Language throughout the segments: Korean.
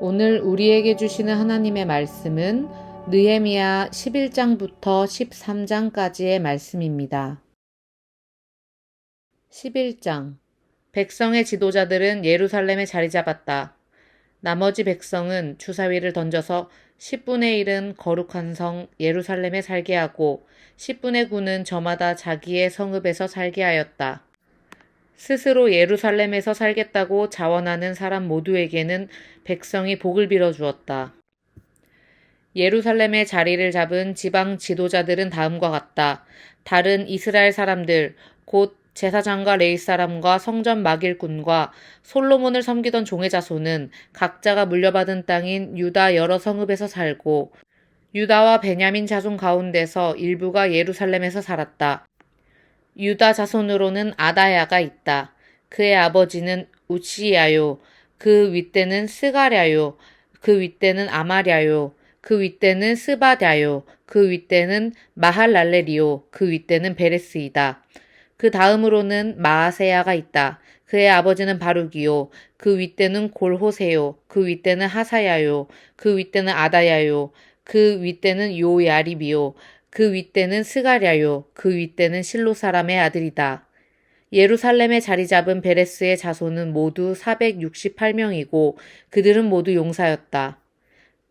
오늘 우리에게 주시는 하나님의 말씀은 느헤미야 11장부터 13장까지의 말씀입니다. 11장. 백성의 지도자들은 예루살렘에 자리 잡았다. 나머지 백성은 주사위를 던져서 10분의 1은 거룩한 성 예루살렘에 살게 하고 10분의 9는 저마다 자기의 성읍에서 살게 하였다. 스스로 예루살렘에서 살겠다고 자원하는 사람 모두에게는 백성이 복을 빌어 주었다. 예루살렘에 자리를 잡은 지방 지도자들은 다음과 같다. 다른 이스라엘 사람들, 곧 제사장과 레위 사람과 성전 막일꾼과 솔로몬을 섬기던 종의 자손은 각자가 물려받은 땅인 유다 여러 성읍에서 살고 유다와 베냐민 자손 가운데서 일부가 예루살렘에서 살았다. 유다 자손으로는 아다야가 있다. 그의 아버지는 우시야요. 그 윗대는 스가랴요. 그 윗대는 아마랴요. 그 윗대는 스바랴요. 그 윗대는 마할랄레리요. 그 윗대는 베레스이다. 그 다음으로는 마아세야가 있다. 그의 아버지는 바룩이요. 그 윗대는 골호세요. 그 윗대는 하사야요. 그 윗대는 아다야요. 그 윗대는 요야립이요. 그 윗대는 스가랴요. 그 윗대는 실로 사람의 아들이다. 예루살렘에 자리 잡은 베레스의 자손은 모두 468명이고 그들은 모두 용사였다.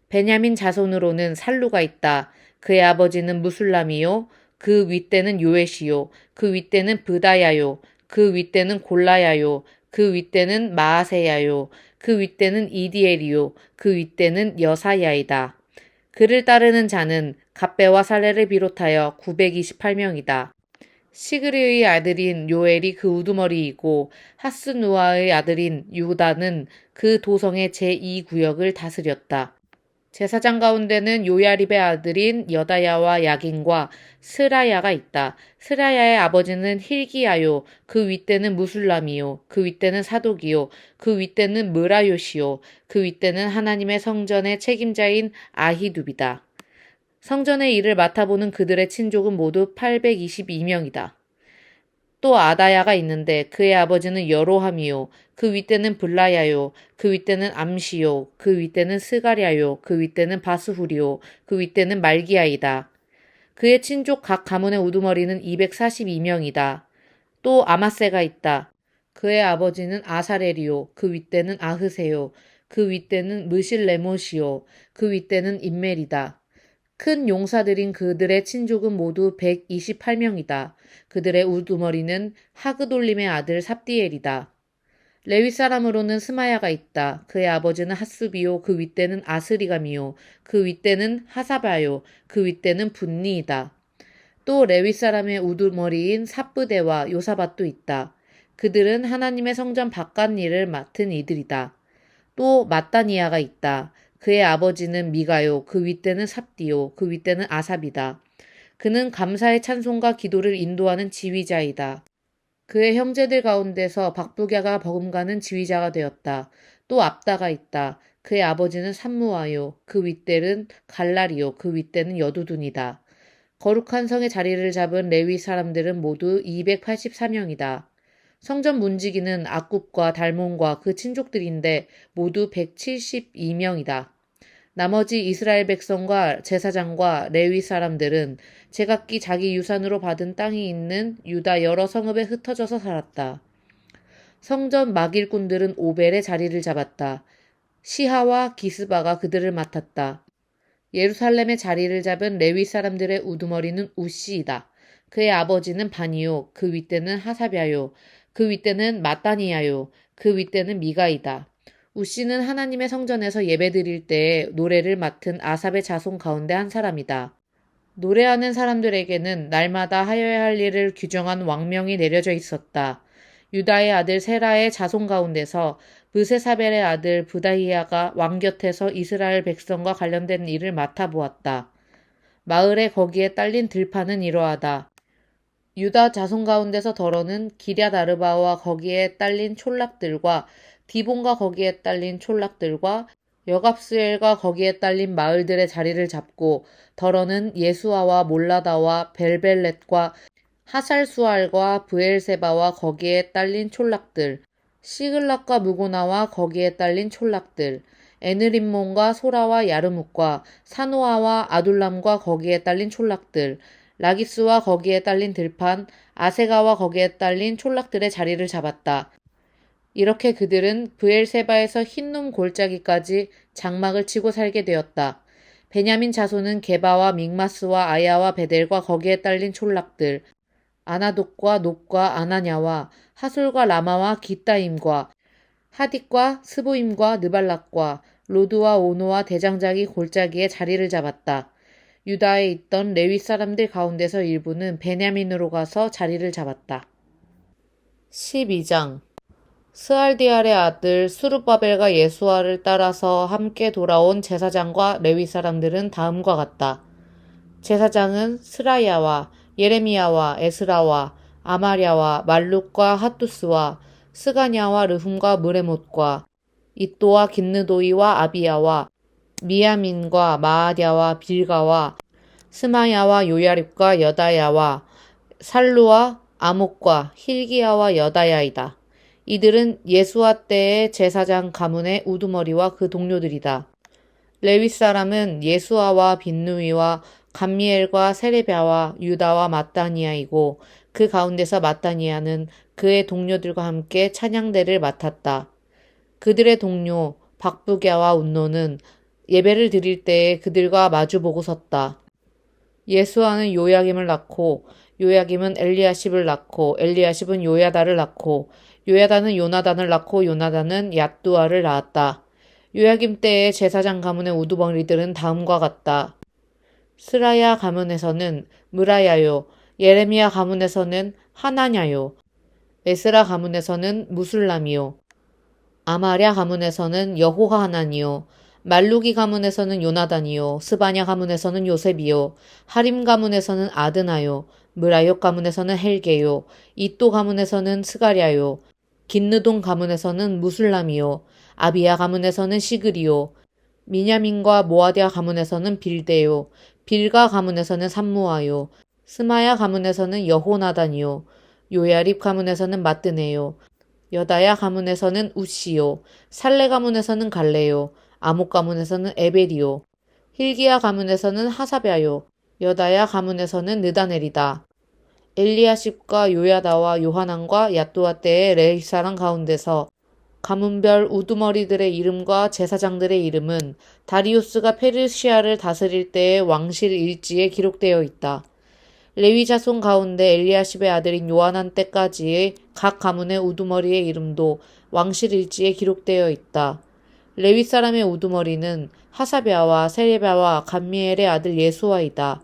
베냐민 자손으로는 살루가 있다. 그의 아버지는 무술람이요. 그 윗대는 요엣이요. 그 윗대는 브다야요. 그 윗대는 골라야요. 그 윗대는 마아세야요. 그 윗대는 이디엘이요. 그 윗대는 여사야이다. 그를 따르는 자는 갑배와 살레를 비롯하여 928명이다. 시그리의 아들인 요엘이 그 우두머리이고 하스누아의 아들인 유다는 그 도성의 제2구역을 다스렸다. 제사장 가운데는 요야립의 아들인 여다야와 야긴과 스라야가 있다. 스라야의 아버지는 힐기야요. 그 윗대는 무술람이요. 그 윗대는 사독이요. 그 윗대는 느라요시요. 그 윗대는 하나님의 성전의 책임자인 아히둡이다. 성전의 일을 맡아보는 그들의 친족은 모두 822명이다. 또 아다야가 있는데 그의 아버지는 여로함이요. 그 윗대는 블라야요. 그 윗대는 암시요. 그 윗대는 스가랴요. 그 윗대는 바스후리요. 그 윗대는 말기야이다. 그의 친족 각 가문의 우두머리는 242명이다. 또 아마세가 있다. 그의 아버지는 아사렐이요. 그 윗대는 아흐세요. 그 윗대는 느실레못이요. 그 윗대는 임멜이다. 큰 용사들인 그들의 친족은 모두 128명이다. 그들의 우두머리는 하그돌림의 아들 삽디엘이다. 레위 사람으로는 스마야가 있다. 그의 아버지는 핫수비요. 그 윗대는 아스리감이요. 그 윗대는 하사바요. 그 윗대는 분니이다. 또 레위 사람의 우두머리인 삽브대와 요사밭도 있다. 그들은 하나님의 성전 바깥 일을 맡은 이들이다. 또 마따니아가 있다. 그의 아버지는 미가요. 그 윗대는 삽디요. 그 윗대는 아삽이다. 그는 감사의 찬송과 기도를 인도하는 지휘자이다. 그의 형제들 가운데서 박부갸가 버금가는 지휘자가 되었다. 또 압다가 있다. 그의 아버지는 삼무아요. 그 윗대는 갈라리요. 그 윗대는 여두둔이다. 거룩한 성의 자리를 잡은 레위 사람들은 모두 284명이다. 성전 문지기는 악굽과 달몬과 그 친족들인데 모두 172명이다. 나머지 이스라엘 백성과 제사장과 레위 사람들은 제각기 자기 유산으로 받은 땅이 있는 유다 여러 성읍에 흩어져서 살았다. 성전 막일꾼들은 오벨의 자리를 잡았다. 시하와 기스바가 그들을 맡았다. 예루살렘의 자리를 잡은 레위 사람들의 우두머리는 우시이다. 그의 아버지는 바니요. 그 윗대는 하사랴요. 그 윗대는 마따니야요. 그 윗대는 미가이다. 우시는 하나님의 성전에서 예배드릴 때에 노래를 맡은 아삽의 자손 가운데 한 사람이다. 노래하는 사람들에게는 날마다 하여야 할 일을 규정한 왕명이 내려져 있었다. 유다의 아들 세라의 자손 가운데서 브세사벨의 아들 부다히야가 왕 곁에서 이스라엘 백성과 관련된 일을 맡아보았다. 마을에 거기에 딸린 들판은 이러하다. 유다 자손 가운데서 더러는 기럇 아르바와 거기에 딸린 촌락들과 디본과 거기에 딸린 촌락들과 여갑스엘과 거기에 딸린 마을들의 자리를 잡고 더러는 예수아와 몰라다와 벨벨렛과 하살수알과 브엘세바와 거기에 딸린 촌락들, 시글락과 무고나와 거기에 딸린 촌락들, 에느림몬과 소라와 야르묵과 사노아와 아둘람과 거기에 딸린 촌락들, 라기스와 거기에 딸린 들판, 아세가와 거기에 딸린 촌락들의 자리를 잡았다. 이렇게 그들은 브엘세바에서 흰놈 골짜기까지 장막을 치고 살게 되었다. 베냐민 자손은 게바와 믹마스와 아야와 베델과 거기에 딸린 촌락들, 아나독과 녹과 아나냐와 하솔과 라마와 기따임과 하딕과 스보임과 느발락과 로드와 오노와 대장작이 골짜기에 자리를 잡았다. 유다에 있던 레위 사람들 가운데서 일부는 베냐민으로 가서 자리를 잡았다. 12장 스알디알의 아들 수룹바벨과 예수아를 따라서 함께 돌아온 제사장과 레위 사람들은 다음과 같다. 제사장은 스라야와 예레미야와 에스라와 아마랴와 말룩과 핫두스와 스가냐와 르훔과 무레못과 이또와 긴느도이와 아비야와 미야민과 마아랴와 빌가와 스마야와 요야립과 여다야와 살루와 아목과 힐기야와 여다야이다. 이들은 예수아 때의 제사장 가문의 우두머리와 그 동료들이다. 레위 사람은 예수아와 빈누이와 감미엘과 세레비아와 유다와 마따니아이고 그 가운데서 마따니아는 그의 동료들과 함께 찬양대를 맡았다. 그들의 동료 박부갸와 운노는 예배를 드릴 때에 그들과 마주보고 섰다. 예수아는 요야김을 낳고 요야김은 엘리야십을 낳고 엘리야십은 요야다를 낳고 요야다는 요나단을 낳고 요나단은 얏두아를 낳았다. 요야김 때의 제사장 가문의 우두머리들은 다음과 같다. 스라야 가문에서는 무라야요, 예레미야 가문에서는 하나냐요, 에스라 가문에서는 무술람이요, 아마랴 가문에서는 여호하 하나니요, 말루기 가문에서는 요나단이요, 스바냐 가문에서는 요셉이요, 하림 가문에서는 아드나요, 무라욕 가문에서는 헬게요, 이또 가문에서는 스가랴요, 긴느동 가문에서는 무술람이요, 아비야 가문에서는 시그리요, 미냐민과 모아디아 가문에서는 빌데요, 빌가 가문에서는 삼무아요, 스마야 가문에서는 여호나단이요, 요야립 가문에서는 마뜨네요, 여다야 가문에서는 우시요, 살레 가문에서는 갈레요, 아목 가문에서는 에베디요, 힐기야 가문에서는 하사랴요, 여다야 가문에서는 느다넬이다. 엘리야십과 요야다와 요하난과 얏두아 때의 레위 사람 가운데서 가문별 우두머리들의 이름과 제사장들의 이름은 다리우스가 페르시아를 다스릴 때의 왕실 일지에 기록되어 있다. 레위 자손 가운데 엘리야십의 아들인 요하난 때까지의 각 가문의 우두머리의 이름도 왕실 일지에 기록되어 있다. 레위 사람의 우두머리는 하사랴와 세레비아와 감미엘의 아들 예수아이다.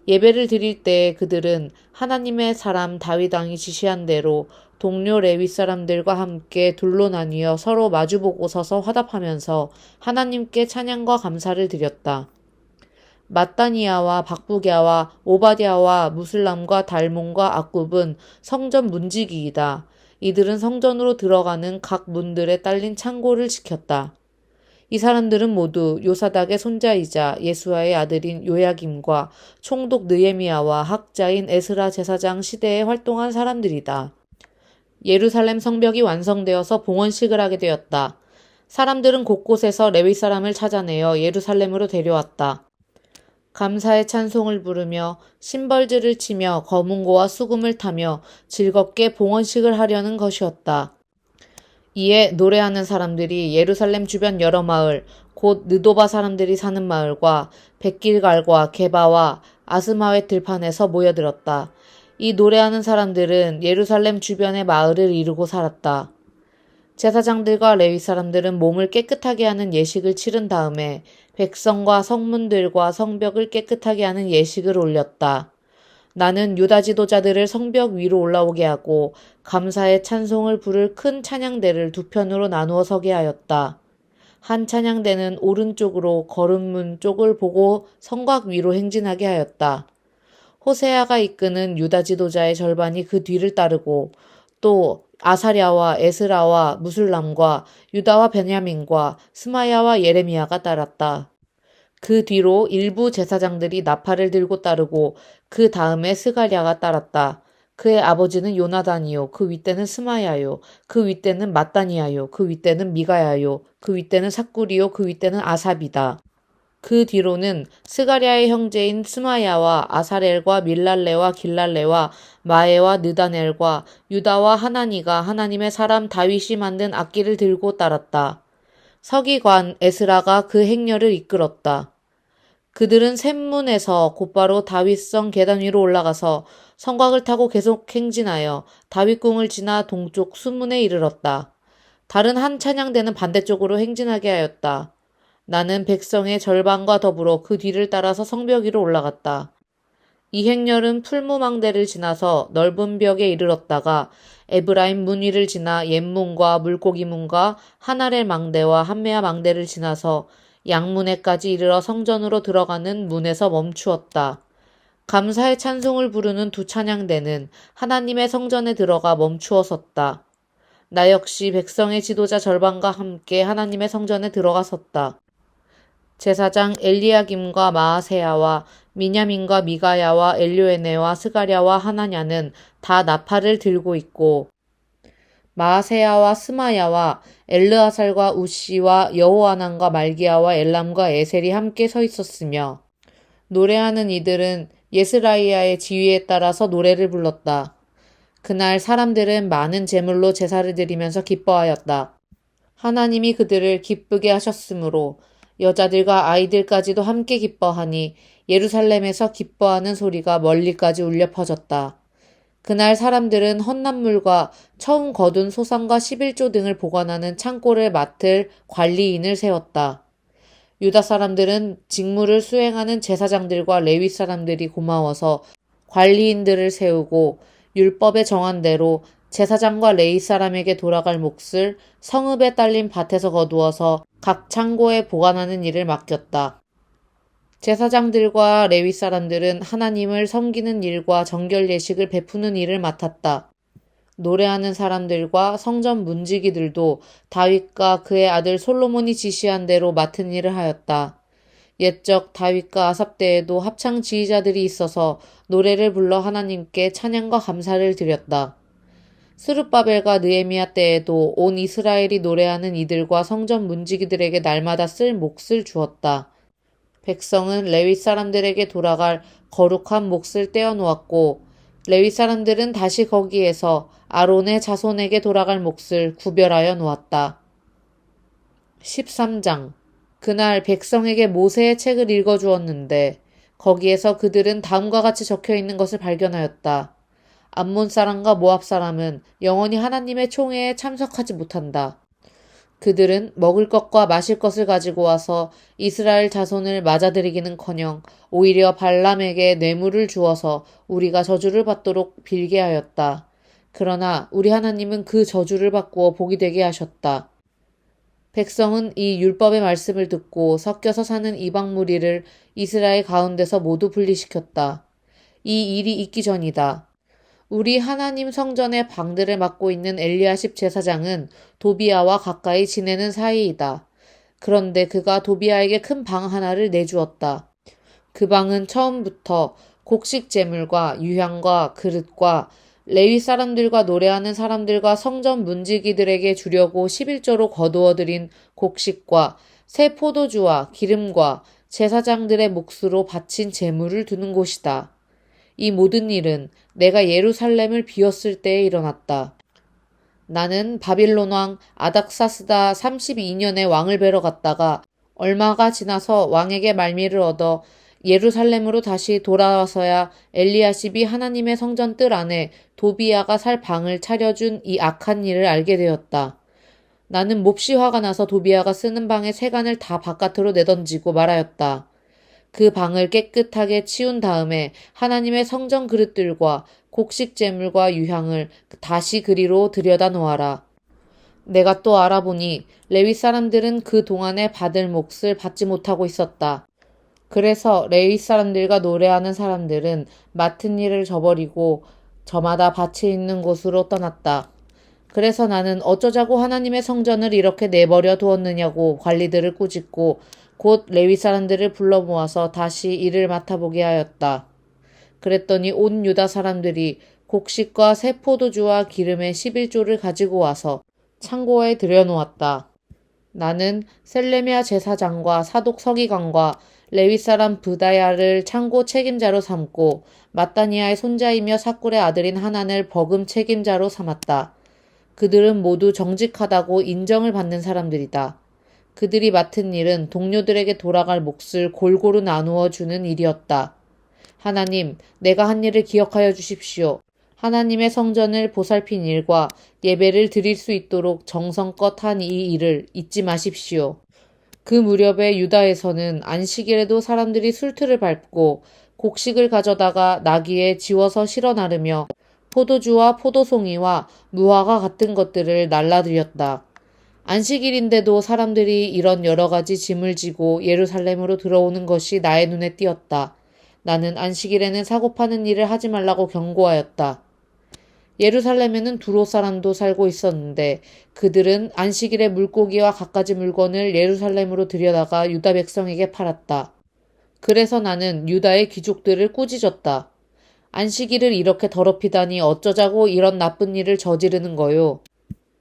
예배를 드릴 때 그들은 하나님의 사람 다윗 왕이 지시한 대로 동료 레위 사람들과 함께 둘로 나뉘어 서로 마주보고 서서 화답하면서 하나님께 찬양과 감사를 드렸다. 마따니아와 박부갸와 오바댜와 무슬람과 달몬과 악굽은 성전 문지기이다. 이들은 성전으로 들어가는 각 문들에 딸린 창고를 지켰다. 이 사람들은 모두 요사닥의 손자이자 예수아의 아들인 요야김과 총독 느헤미야와 학자인 에스라 제사장 시대에 활동한 사람들이다. 예루살렘 성벽이 완성되어서 봉헌식을 하게 되었다. 사람들은 곳곳에서 레위 사람을 찾아내어 예루살렘으로 데려왔다. 감사의 찬송을 부르며 심벌즈를 치며 거문고와 수금을 타며 즐겁게 봉헌식을 하려는 것이었다. 이에 노래하는 사람들이 예루살렘 주변 여러 마을, 곧 느도바 사람들이 사는 마을과 백길갈과 게바와 아스마웻 들판에서 모여들었다. 이 노래하는 사람들은 예루살렘 주변의 마을을 이루고 살았다. 제사장들과 레위 사람들은 몸을 깨끗하게 하는 예식을 치른 다음에 백성과 성문들과 성벽을 깨끗하게 하는 예식을 올렸다. 나는 유다 지도자들을 성벽 위로 올라오게 하고 감사의 찬송을 부를 큰 찬양대를 두 편으로 나누어 서게 하였다. 한 찬양대는 오른쪽으로 거름문 쪽을 보고 성곽 위로 행진하게 하였다. 호세아가 이끄는 유다 지도자의 절반이 그 뒤를 따르고 또 아사랴와 에스라와 무술람과 유다와 베냐민과 스마야와 예레미야가 따랐다. 그 뒤로 일부 제사장들이 나팔을 들고 따르고 그 다음에 스가랴가 따랐다. 그의 아버지는 요나단이요, 그 윗대는 스마야요, 그 윗대는 mat단이야요, 그 윗대는 미가야요, 그 윗대는 삭구리요, 그 윗대는 아삽이다. 그 뒤로는 스가랴의 형제인 스마야와 아사렐과 밀랄레와 길랄레와 마에와 느다넬과 유다와 하나니가 하나님의 사람 다윗이 만든 악기를 들고 따랐다. 서기관 에스라가 그 행렬을 이끌었다. 그들은 샘문에서 곧바로 다윗성 계단 위로 올라가서 성곽을 타고 계속 행진하여 다윗궁을 지나 동쪽 수문에 이르렀다. 다른 한 찬양대는 반대쪽으로 행진하게 하였다. 나는 백성의 절반과 더불어 그 뒤를 따라서 성벽 위로 올라갔다. 이 행렬은 풀무망대를 지나서 넓은 벽에 이르렀다가 에브라임 문 위를 지나 옛문과 물고기문과 하나렐 망대와 한메아 망대를 지나서 양문에까지 이르러 성전으로 들어가는 문에서 멈추었다. 감사의 찬송을 부르는 두 찬양대는 하나님의 성전에 들어가 멈추어 섰다. 나 역시 백성의 지도자 절반과 함께 하나님의 성전에 들어가 섰다. 제사장 엘리야김과 마아세야와 미냐민과 미가야와 엘료에네와 스가랴와 하나냐는 다 나팔을 들고 있고 마아세야와 스마야와 엘르아살과 우시와 여호아난과 말기야와 엘람과 에셀이 함께 서 있었으며 노래하는 이들은 예스라이야의 지휘에 따라서 노래를 불렀다. 그날 사람들은 많은 제물로 제사를 드리면서 기뻐하였다. 하나님이 그들을 기쁘게 하셨으므로 여자들과 아이들까지도 함께 기뻐하니 예루살렘에서 기뻐하는 소리가 멀리까지 울려 퍼졌다. 그날 사람들은 헌납물과 처음 거둔 소상과 11조 등을 보관하는 창고를 맡을 관리인을 세웠다. 유다 사람들은 직무를 수행하는 제사장들과 레위 사람들이 고마워서 관리인들을 세우고 율법에 정한 대로 제사장과 레위 사람에게 돌아갈 몫을 성읍에 딸린 밭에서 거두어서 각 창고에 보관하는 일을 맡겼다. 제사장들과 레위 사람들은 하나님을 섬기는 일과 정결 예식을 베푸는 일을 맡았다. 노래하는 사람들과 성전 문지기들도 다윗과 그의 아들 솔로몬이 지시한 대로 맡은 일을 하였다. 옛적 다윗과 아삽 때에도 합창 지휘자들이 있어서 노래를 불러 하나님께 찬양과 감사를 드렸다. 스룹바벨과 느헤미야 때에도 온 이스라엘이 노래하는 이들과 성전 문지기들에게 날마다 쓸 몫을 주었다. 백성은 레위 사람들에게 돌아갈 거룩한 몫을 떼어놓았고 레위 사람들은 다시 거기에서 아론의 자손에게 돌아갈 몫을 구별하여 놓았다. 13장. 그날 백성에게 모세의 책을 읽어주었는데 거기에서 그들은 다음과 같이 적혀있는 것을 발견하였다. 암몬 사람과 모압 사람은 영원히 하나님의 총회에 참석하지 못한다. 그들은 먹을 것과 마실 것을 가지고 와서 이스라엘 자손을 맞아들이기는커녕 오히려 발람에게 뇌물을 주어서 우리가 저주를 받도록 빌게 하였다. 그러나 우리 하나님은 그 저주를 바꾸어 복이 되게 하셨다. 백성은 이 율법의 말씀을 듣고 섞여서 사는 이방 무리를 이스라엘 가운데서 모두 분리시켰다. 이 일이 있기 전이다. 우리 하나님 성전의 방들을 맡고 있는 엘리야십 제사장은 도비아와 가까이 지내는 사이이다. 그런데 그가 도비아에게 큰 방 하나를 내주었다. 그 방은 처음부터 곡식 제물과 유향과 그릇과 레위 사람들과 노래하는 사람들과 성전 문지기들에게 주려고 11조로 거두어들인 곡식과 새 포도주와 기름과 제사장들의 몫으로 바친 제물을 두는 곳이다. 이 모든 일은 내가 예루살렘을 비웠을 때에 일어났다. 나는 바빌론 왕 아닥사스다 32년에 왕을 뵈러 갔다가 얼마가 지나서 왕에게 말미를 얻어 예루살렘으로 다시 돌아와서야 엘리야십이 하나님의 성전 뜰 안에 도비아가 살 방을 차려준 이 악한 일을 알게 되었다. 나는 몹시 화가 나서 도비아가 쓰는 방의 세간을 다 바깥으로 내던지고 말하였다. 그 방을 깨끗하게 치운 다음에 하나님의 성전 그릇들과 곡식 제물과 유향을 다시 그리로 들여다 놓아라. 내가 또 알아보니 레위 사람들은 그 동안에 받을 몫을 받지 못하고 있었다. 그래서 레위 사람들과 노래하는 사람들은 맡은 일을 저버리고 저마다 밭이 있는 곳으로 떠났다. 그래서 나는 어쩌자고 하나님의 성전을 이렇게 내버려 두었느냐고 관리들을 꾸짖고 곧 레위 사람들을 불러 모아서 다시 일을 맡아보게 하였다. 그랬더니 온 유다 사람들이 곡식과 새 포도주와 기름의 11조를 가지고 와서 창고에 들여놓았다. 나는 셀레미아 제사장과 사독 서기관과 레위 사람 브다야를 창고 책임자로 삼고 마따니아의 손자이며 사꿀의 아들인 하난을 버금 책임자로 삼았다. 그들은 모두 정직하다고 인정을 받는 사람들이다. 그들이 맡은 일은 동료들에게 돌아갈 몫을 골고루 나누어 주는 일이었다. 하나님, 내가 한 일을 기억하여 주십시오. 하나님의 성전을 보살핀 일과 예배를 드릴 수 있도록 정성껏 한 이 일을 잊지 마십시오. 그 무렵에 유다에서는 안식일에도 사람들이 술틀을 밟고 곡식을 가져다가 나귀에 지워서 실어 나르며 포도주와 포도송이와 무화과 같은 것들을 날라들였다. 안식일인데도 사람들이 이런 여러 가지 짐을 지고 예루살렘으로 들어오는 것이 나의 눈에 띄었다. 나는 안식일에는 사고 파는 일을 하지 말라고 경고하였다. 예루살렘에는 두로 사람도 살고 있었는데 그들은 안식일에 물고기와 갖가지 물건을 예루살렘으로 들여다가 유다 백성에게 팔았다. 그래서 나는 유다의 귀족들을 꾸짖었다. 안식일을 이렇게 더럽히다니 어쩌자고 이런 나쁜 일을 저지르는 거요.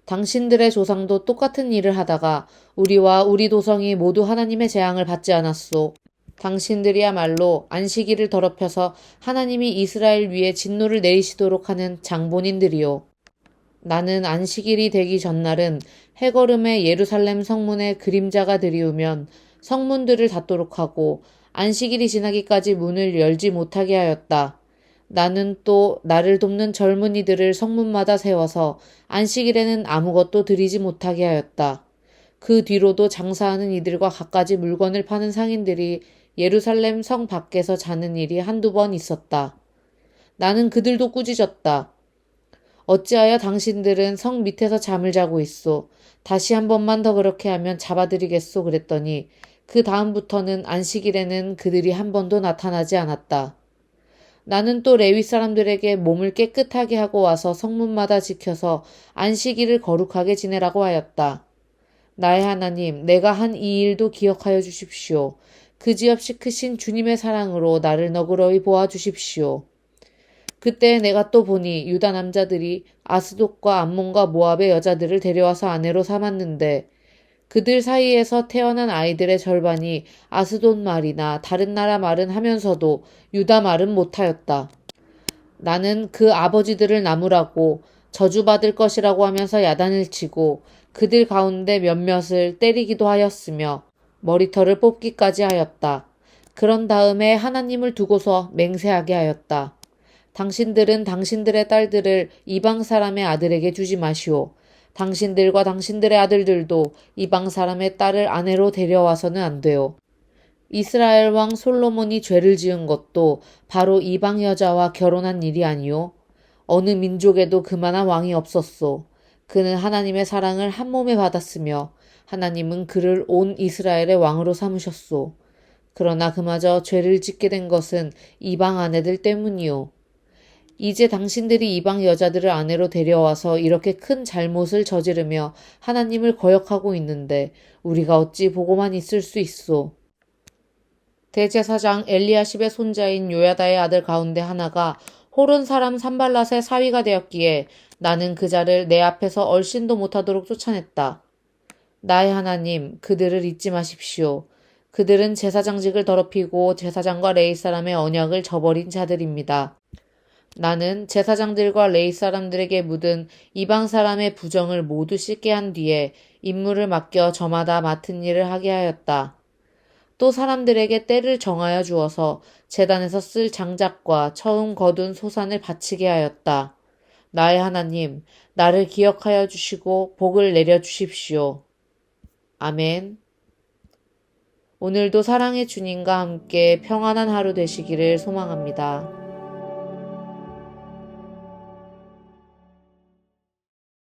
당신들의 조상도 똑같은 일을 하다가 우리와 우리 도성이 모두 하나님의 재앙을 받지 않았소. 당신들이야말로 안식일을 더럽혀서 하나님이 이스라엘 위에 진노를 내리시도록 하는 장본인들이요. 나는 안식일이 되기 전날은 해걸음에 예루살렘 성문에 그림자가 들이우면 성문들을 닫도록 하고 안식일이 지나기까지 문을 열지 못하게 하였다. 나는 또 나를 돕는 젊은이들을 성문마다 세워서 안식일에는 아무것도 드리지 못하게 하였다. 그 뒤로도 장사하는 이들과 갖가지 물건을 파는 상인들이 예루살렘 성 밖에서 자는 일이 한두 번 있었다. 나는 그들도 꾸짖었다. 어찌하여 당신들은 성 밑에서 잠을 자고 있소. 다시 한 번만 더 그렇게 하면 잡아드리겠소. 그랬더니 그 다음부터는 안식일에는 그들이 한 번도 나타나지 않았다. 나는 또 레위 사람들에게 몸을 깨끗하게 하고 와서 성문마다 지켜서 안식일을 거룩하게 지내라고 하였다. 나의 하나님, 내가 한 이 일도 기억하여 주십시오. 그지없이 크신 주님의 사랑으로 나를 너그러이 보아주십시오. 그때 내가 또 보니 유다 남자들이 아스돗과 암몬과 모압의 여자들을 데려와서 아내로 삼았는데 그들 사이에서 태어난 아이들의 절반이 아스돗 말이나 다른 나라 말은 하면서도 유다 말은 못하였다. 나는 그 아버지들을 나무라고 저주받을 것이라고 하면서 야단을 치고 그들 가운데 몇몇을 때리기도 하였으며 머리털을 뽑기까지 하였다. 그런 다음에 하나님을 두고서 맹세하게 하였다. 당신들은 당신들의 딸들을 이방 사람의 아들에게 주지 마시오. 당신들과 당신들의 아들들도 이방 사람의 딸을 아내로 데려와서는 안 돼요. 이스라엘 왕 솔로몬이 죄를 지은 것도 바로 이방 여자와 결혼한 일이 아니요. 어느 민족에도 그만한 왕이 없었소. 그는 하나님의 사랑을 한 몸에 받았으며 하나님은 그를 온 이스라엘의 왕으로 삼으셨소. 그러나 그마저 죄를 짓게 된 것은 이방 아내들 때문이요. 이제 당신들이 이방 여자들을 아내로 데려와서 이렇게 큰 잘못을 저지르며 하나님을 거역하고 있는데 우리가 어찌 보고만 있을 수 있소. 대제사장 엘리야십의 손자인 요야다의 아들 가운데 하나가 호론 사람 산발랏의 사위가 되었기에 나는 그 자를 내 앞에서 얼씬도 못하도록 쫓아냈다. 나의 하나님, 그들을 잊지 마십시오. 그들은 제사장직을 더럽히고 제사장과 레위 사람의 언약을 저버린 자들입니다. 나는 제사장들과 레위 사람들에게 묻은 이방 사람의 부정을 모두 씻게 한 뒤에 임무를 맡겨 저마다 맡은 일을 하게 하였다. 또 사람들에게 때를 정하여 주어서 제단에서 쓸 장작과 처음 거둔 소산을 바치게 하였다. 나의 하나님, 나를 기억하여 주시고 복을 내려 주십시오. 아멘. 오늘도 사랑의 주님과 함께 평안한 하루 되시기를 소망합니다.